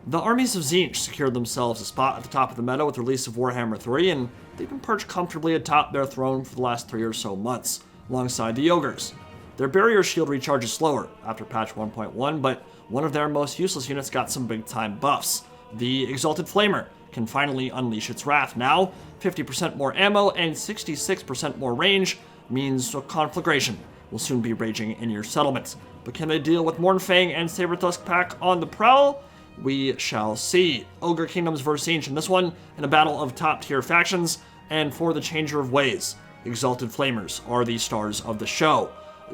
The armies of Tzeentch secured themselves a spot at the top of the meta with the release of Warhammer 3, and they've been perched comfortably atop their throne for the last 3 or so months, alongside the Ogres. Their barrier shield recharges slower after patch 1.1, but one of their most useless units got some big time buffs. The Exalted Flamer can finally unleash its wrath. Now, 50% more ammo and 66% more range means a conflagration will soon be raging in your settlements. But can they deal with Mournfang and Saber-Tusk pack on the prowl? We shall see. Ogre Kingdoms vs. Tzeentch in this one, in a battle of top-tier factions, and for the changer of ways, Exalted Flamers are the stars of the show.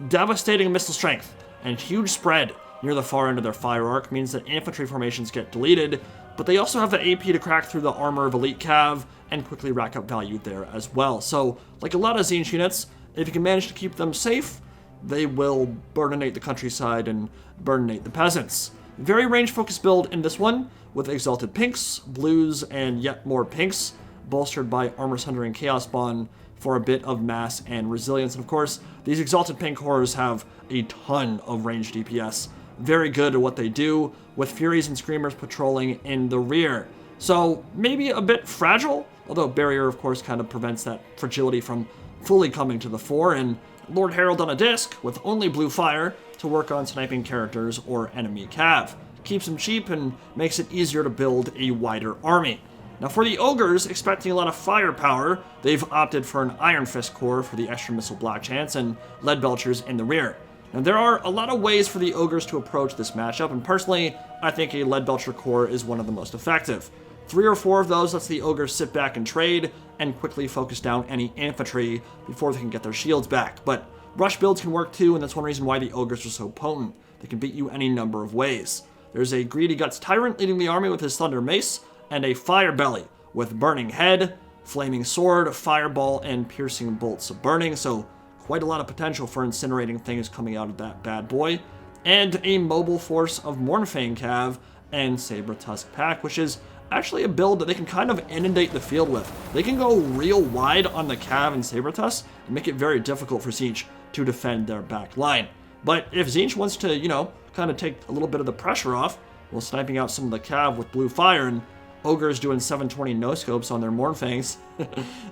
Devastating missile strength and huge spread near the far end of their fire arc means that infantry formations get deleted, but they also have the AP to crack through the armor of elite cav and quickly rack up value there as well. So, like a lot of Tzeentch units, if you can manage to keep them safe, they will burninate the countryside and burninate the peasants. Very range-focused build in this one, with exalted pinks, blues, and yet more pinks, bolstered by Armor Sunder and Chaos Spawn for a bit of mass and resilience. And of course, these exalted pink horrors have a ton of ranged DPS. Very good at what they do, with Furies and Screamers patrolling in the rear. So maybe a bit fragile, although Barrier of course kind of prevents that fragility from fully coming to the fore, and Lord Herald on a disc with only blue fire to work on sniping characters or enemy cav. Keeps them cheap and makes it easier to build a wider army. Now for the Ogres, expecting a lot of firepower, they've opted for an Iron Fist core for the extra missile block chance and Lead Belchers in the rear. Now there are a lot of ways for the Ogres to approach this matchup, and personally, I think a Lead Belcher core is one of the most effective. 3 or 4 of those lets the Ogres sit back and trade, and quickly focus down any infantry before they can get their shields back. But rush builds can work too, and that's one reason why the Ogres are so potent. They can beat you any number of ways. There's a Greedy Guts Tyrant leading the army with his Thunder Mace, and a Fire Belly with Burning Head, Flaming Sword, Fireball, and Piercing Bolts of Burning, so quite a lot of potential for incinerating things coming out of that bad boy. And a Mobile Force of Mournfang Cav and Saber-Tusk Pack, which is actually a build that they can kind of inundate the field with. They can go real wide on the Cav and Saber-Tusk and make it very difficult for Tzeentch to defend their back line. But if Tzeentch wants to, kind of take a little bit of the pressure off, while sniping out some of the Cav with blue fire, and Ogres doing 720 no-scopes on their Mournfangs.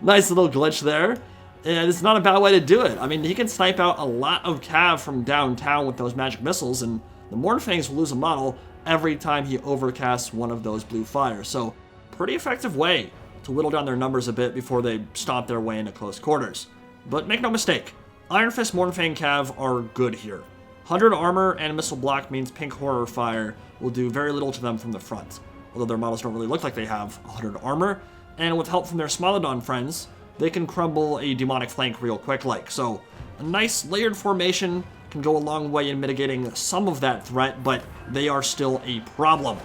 Nice little glitch there. And it's not a bad way to do it. I mean, he can snipe out a lot of Cav from downtown with those magic missiles, and the Mournfangs will lose a model every time he overcasts one of those blue fire. So, pretty effective way to whittle down their numbers a bit before they stomp their way into close quarters. But make no mistake, Iron Fist Mournfang Cav are good here. 100 armor and missile block means Pink Horror Fire will do very little to them from the front, although their models don't really look like they have 100 armor, and with help from their Smilodon friends, they can crumble a demonic flank real quick like. So a nice layered formation can go a long way in mitigating some of that threat, but they are still a problem.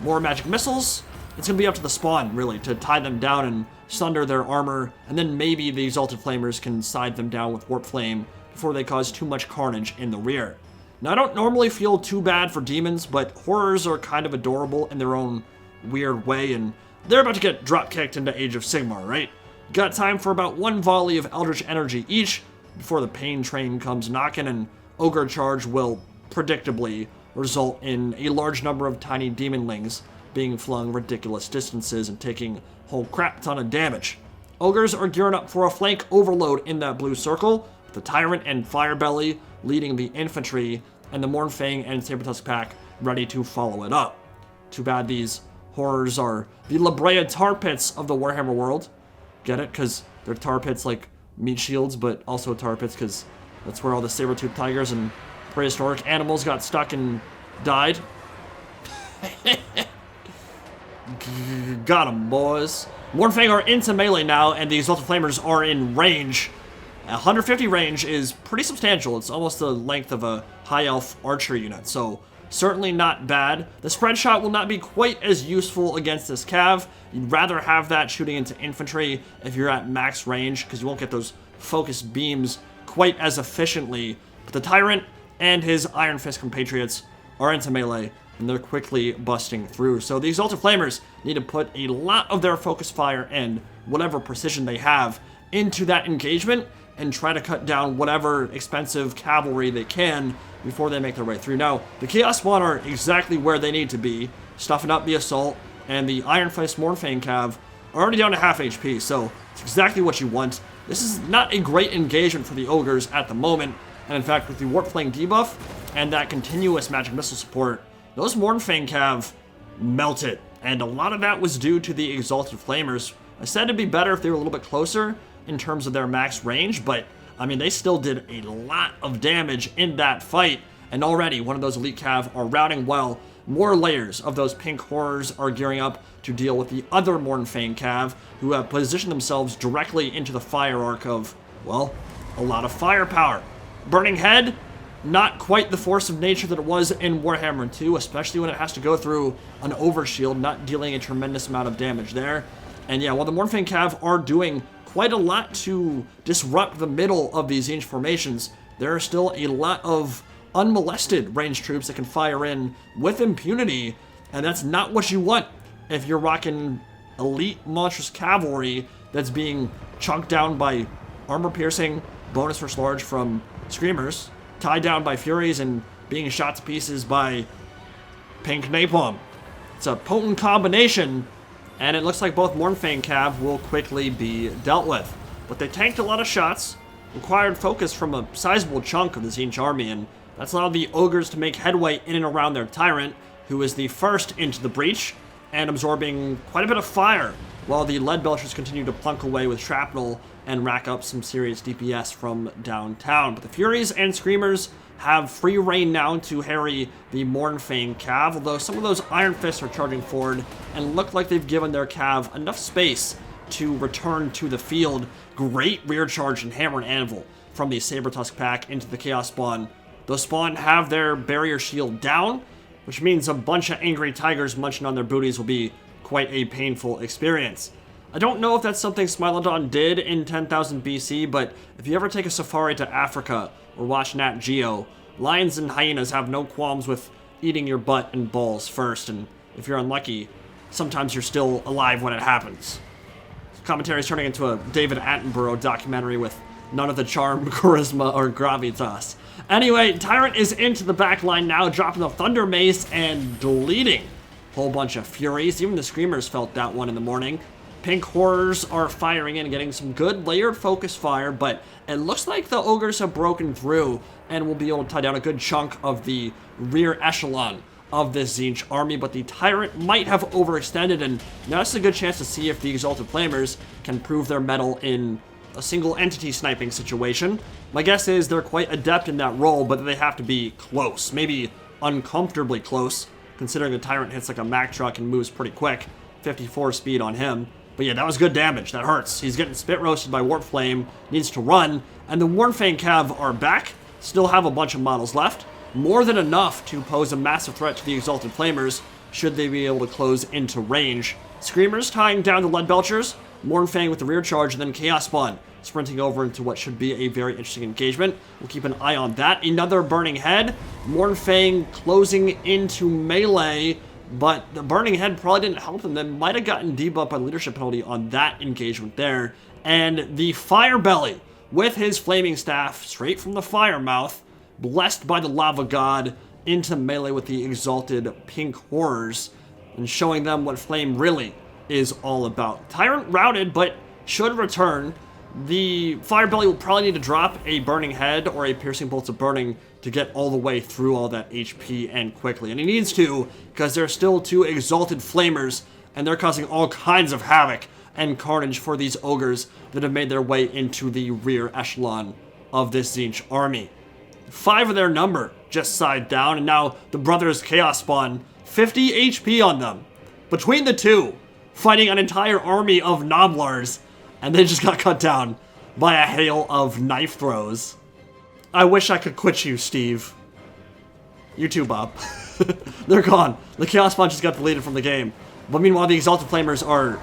More magic missiles, it's going to be up to the spawn, really, to tie them down and sunder their armor, and then maybe the Exalted Flamers can side them down with Warp Flame before they cause too much carnage in the rear. Now, I don't normally feel too bad for demons, but horrors are kind of adorable in their own weird way, and they're about to get drop-kicked into Age of Sigmar, right? Got time for about 1 volley of Eldritch Energy each before the pain train comes knocking, and Ogre Charge will predictably result in a large number of tiny demonlings being flung ridiculous distances and taking a whole crap ton of damage. Ogres are gearing up for a flank overload in that blue circle, with the Tyrant and Firebelly leading the infantry, and the Mournfang and Saber-Tusk pack ready to follow it up. Too bad these horrors are the La Brea tar pits of the Warhammer world. Get it? Because they're tar pits like meat shields, but also tar pits because that's where all the saber-toothed tigers and prehistoric animals got stuck and died. Got 'em, boys. Mournfang are into melee now, and the Exalted Flamers are in range. 150 range is pretty substantial. It's almost the length of a high elf archer unit, so certainly not bad. The spread shot will not be quite as useful against this Cav. You'd rather have that shooting into infantry if you're at max range, because you won't get those focused beams quite as efficiently. But the Tyrant and his Iron Fist compatriots are into melee, and they're quickly busting through. So the Exalted Flamers need to put a lot of their focus fire and whatever precision they have into that engagement, and try to cut down whatever expensive cavalry they can before they make their way through. Now, the Chaos Spawn are exactly where they need to be. stuffing up the Assault, and the Iron Fist Mournfang Cav are already down to half HP, so it's exactly what you want. This is not a great engagement for the Ogres at the moment, and in fact, with the Warp Flame debuff and that continuous Magic Missile support, those Mournfang Cav melted, and a lot of that was due to the Exalted Flamers. I said it'd be better if they were a little bit closer in terms of their max range, but I mean, they still did a lot of damage in that fight, and already one of those Elite Cav are routing well. More layers of those pink horrors are gearing up to deal with the other Mournfang Cav, who have positioned themselves directly into the fire arc of, well, a lot of firepower. Burning Head, not quite the force of nature that it was in Warhammer 2, especially when it has to go through an overshield, not dealing a tremendous amount of damage there. And yeah, while the Mournfang Cav are doing quite a lot to disrupt the middle of these Tzeentch formations, there are still a lot of unmolested ranged troops that can fire in with impunity, and that's not what you want if you're rocking elite monstrous cavalry that's being chunked down by armor-piercing bonus first large from Screamers, tied down by Furies, and being shot to pieces by pink napalm. It's a potent combination, and it looks like both Mournfang Cav will quickly be dealt with. But they tanked a lot of shots, required focus from a sizable chunk of the Tzeentch army, and that's allowed the Ogres to make headway in and around their Tyrant, who is the first into the breach, and absorbing quite a bit of fire, while the Lead Belchers continue to plunk away with shrapnel and rack up some serious DPS from downtown. But the Furies and Screamers have free reign now to harry the Mournfang Cav, although some of those Iron Fists are charging forward and look like they've given their Cav enough space to return to the field. Great rear charge and Hammer and Anvil from the Saber-Tusk pack into the Chaos Spawn. Those Spawn have their barrier shield down, which means a bunch of angry tigers munching on their booties will be quite a painful experience. I don't know if that's something Smilodon did in 10,000 BC, but if you ever take a safari to Africa or watch Nat Geo, lions and hyenas have no qualms with eating your butt and balls first, and if you're unlucky, sometimes you're still alive when it happens. Commentary is turning into a David Attenborough documentary with none of the charm, charisma, or gravitas. Anyway, Tyrant is into the back line now, dropping the Thunder Mace and deleting a whole bunch of Furies. Even the Screamers felt that one in the morning. Pink Horrors are firing in, getting some good layered focus fire, but it looks like the Ogres have broken through and will be able to tie down a good chunk of the rear echelon of this Tzeentch army, but the Tyrant might have overextended, and now it's a good chance to see if the Exalted Flamers can prove their mettle in a single entity sniping situation. My guess is they're quite adept in that role, but they have to be close, maybe uncomfortably close, considering the Tyrant hits like a Mack truck and moves pretty quick. 54 speed on him. But yeah, that was good damage. That hurts. He's getting spit roasted by Warp Flame, needs to run, and the Mournfang Cav are back, still have a bunch of models left. More than enough to pose a massive threat to the Exalted Flamers, should they be able to close into range. Screamers tying down the Lead Belchers, Mournfang with the rear charge, and then Chaos Spawn sprinting over into what should be a very interesting engagement. We'll keep an eye on that. Another Burning Head, Mournfang closing into melee, but the Burning Head probably didn't help them. They might have gotten debuffed by leadership penalty on that engagement there. And the Fire Belly with his flaming staff straight from the fire mouth, blessed by the lava god, into melee with the exalted pink horrors and showing them what flame really is all about. Tyrant routed, but should return. The Fire Belly will probably need to drop a Burning Head or a Piercing Bolts of Burning to get all the way through all that HP and quickly. And he needs to, because there are still two Exalted Flamers, and they're causing all kinds of havoc and carnage for these Ogres that have made their way into the rear echelon of this Tzeentch army. 5 of their number just side down, and now the brothers Chaos Spawn, 50 HP on them. Between the two, fighting an entire army of Noblars, and they just got cut down by a hail of knife throws. I wish I could quit you, Steve. You too, Bob. They're gone. The Chaos Spawn just got deleted from the game. But meanwhile, the Exalted Flamers are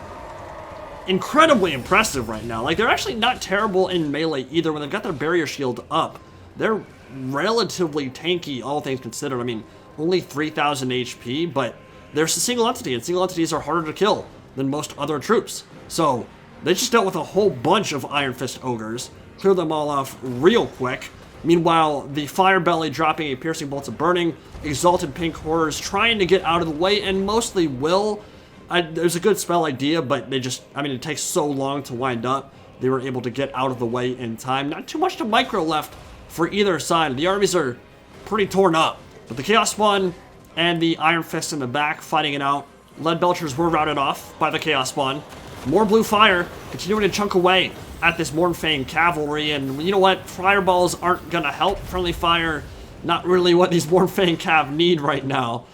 incredibly impressive right now. Like, they're actually not terrible in melee either when they've got their barrier shield up. They're relatively tanky, all things considered. I mean, only 3,000 HP, but they're a single entity, and single entities are harder to kill than most other troops. So, they just dealt with a whole bunch of Iron Fist Ogres, cleared them all off real quick. Meanwhile, the Fire Belly dropping a Piercing Bolts of Burning, Exalted Pink Horrors trying to get out of the way, and mostly will. There's a good spell idea, but they just, I mean, it takes so long to wind up. They were able to get out of the way in time. Not too much to micro left for either side. The armies are pretty torn up. But the Chaos Spawn and the Iron Fist in the back fighting it out. Lead Belchers were routed off by the Chaos Spawn. More blue fire continuing to chunk away at this Mornfang cavalry. And you know what? Fireballs aren't going to help. Friendly fire, not really what these Mornfang cav need right now.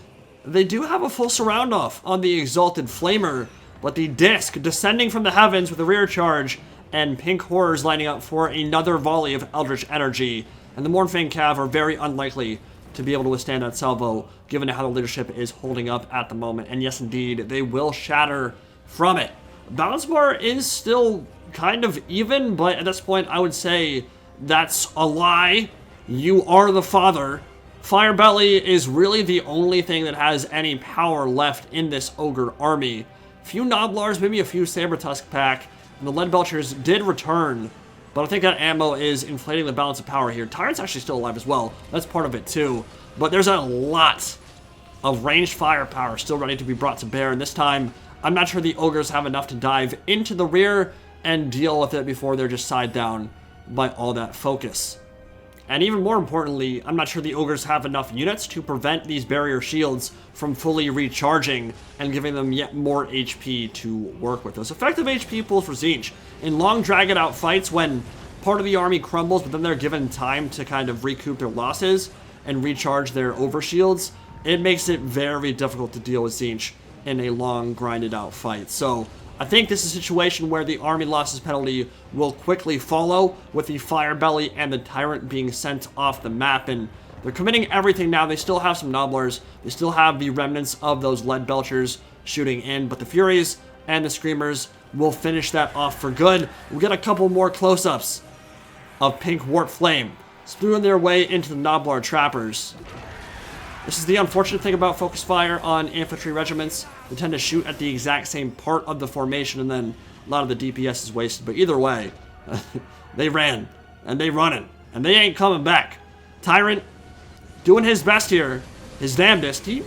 They do have a full surround off on the Exalted Flamer, but the disc descending from the heavens with a rear charge and Pink Horrors lining up for another volley of Eldritch Energy. And the Mornfang cav are very unlikely to be able to withstand that salvo, given how the leadership is holding up at the moment. And yes, indeed, they will shatter from it. Balance bar is still kind of even, but at this point, I would say that's a lie. You are the father. Fire Belly is really the only thing that has any power left in this Ogre army. Few Noblars, maybe a few Saber-Tusk pack, and the Lead Belchers did return, but I think that ammo is inflating the balance of power here. Tyrant's actually still alive as well. That's part of it too. But there's a lot of ranged firepower still ready to be brought to bear, and this time, I'm not sure the Ogres have enough to dive into the rear and deal with it before they're just side down by all that focus. And even more importantly, I'm not sure the Ogres have enough units to prevent these barrier shields from fully recharging and giving them yet more HP to work with. Those effective HP pools for Tzeentch. In long, dragged-out fights when part of the army crumbles, but then they're given time to kind of recoup their losses and recharge their overshields, it makes it very difficult to deal with Tzeentch in a long, grinded-out fight. So I think this is a situation where the army losses penalty will quickly follow, with the Fire Belly and the Tyrant being sent off the map, and they're committing everything now. They still have some Nobblers, they still have the remnants of those Lead Belchers shooting in, but the Furies and the Screamers will finish that off for good. We'll get a couple more close-ups of Pink Warp Flame spewing their way into the Nobblar Trappers. This is the unfortunate thing about focus fire on infantry regiments. They tend to shoot at the exact same part of the formation, and then a lot of the DPS is wasted. But either way, they ran, and they running, and they ain't coming back. Tyrant doing his best here, his damnedest. He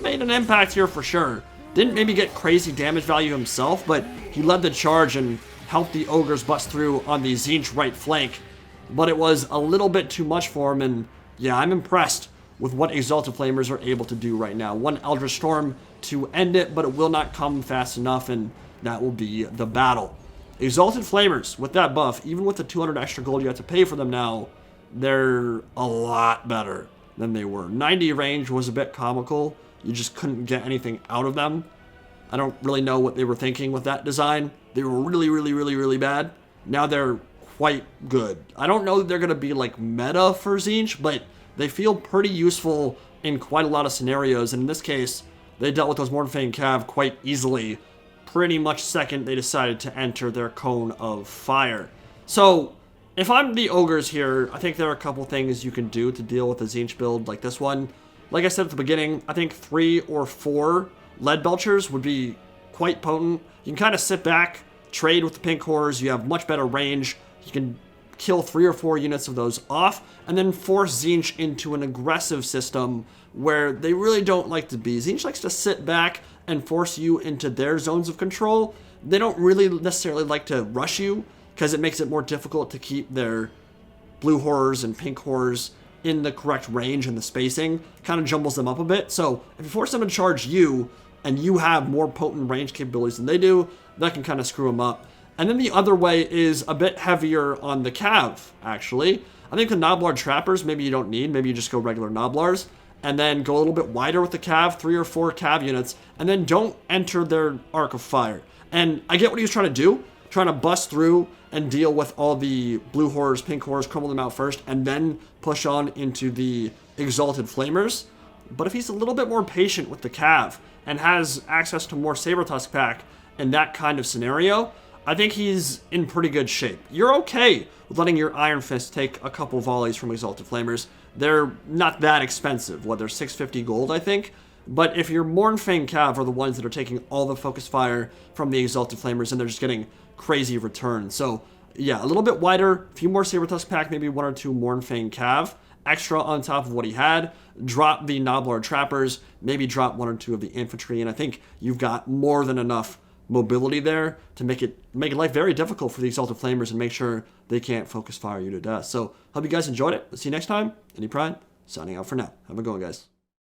made an impact here for sure. Didn't maybe get crazy damage value himself, but he led the charge and helped the Ogres bust through on the Tzeentch right flank. But it was a little bit too much for him, and yeah, I'm impressed with what Exalted Flamers are able to do right now. One Eldritch Storm to end it, but it will not come fast enough, and that will be the battle. Exalted Flamers, with that buff, even with the 200 extra gold you have to pay for them now, they're a lot better than they were. 90 range was a bit comical. You just couldn't get anything out of them. I don't really know what they were thinking with that design. They were really bad. Now they're quite good. I don't know that they're going to be like meta for Tzeentch, but they feel pretty useful in quite a lot of scenarios, and in this case, they dealt with those Mornfang cav quite easily, pretty much second they decided to enter their cone of fire. So, if I'm the Ogres here, I think there are a couple things you can do to deal with a Tzeentch build like this one. Like I said at the beginning, I think 3 or 4 Lead Belchers would be quite potent. You can kind of sit back, trade with the Pink Horrors, you have much better range, you can kill 3 or 4 units of those off, and then force Tzeentch into an aggressive system where they really don't like to be. Tzeentch likes to sit back and force you into their zones of control. They don't really necessarily like to rush you, because it makes it more difficult to keep their blue horrors and pink horrors in the correct range and the spacing. Kind of jumbles them up a bit. So if you force them to charge you, and you have more potent range capabilities than they do, that can kind of screw them up. And then the other way is a bit heavier on the cav, actually. I think the Nobblar Trappers, maybe you don't need. Maybe you just go regular Nobblars. And then go a little bit wider with the cav, 3 or 4 cav units. And then don't enter their arc of fire. And I get what he was trying to do. Trying to bust through and deal with all the blue horrors, pink horrors, crumble them out first. And then push on into the Exalted Flamers. But if he's a little bit more patient with the cav and has access to more Saber-Tusk pack in that kind of scenario, I think he's in pretty good shape. You're okay with letting your Iron Fist take a couple volleys from Exalted Flamers. They're not that expensive. What, they're 650 gold, I think? But if your Mornfang cav are the ones that are taking all the focus fire from the Exalted Flamers, and they're just getting crazy returns. So yeah, a little bit wider, a few more Saber-Tusk Pack, maybe 1 or 2 Mournfang Cav, extra on top of what he had, drop the Nobbler Trappers, maybe drop 1 or 2 of the infantry, and I think you've got more than enough mobility there to make life very difficult for the Exalted Flamers and make sure they can't focus fire you to death. So, hope you guys enjoyed it. Let's see you next time. Any Pride, signing out for now. Have a good one, guys.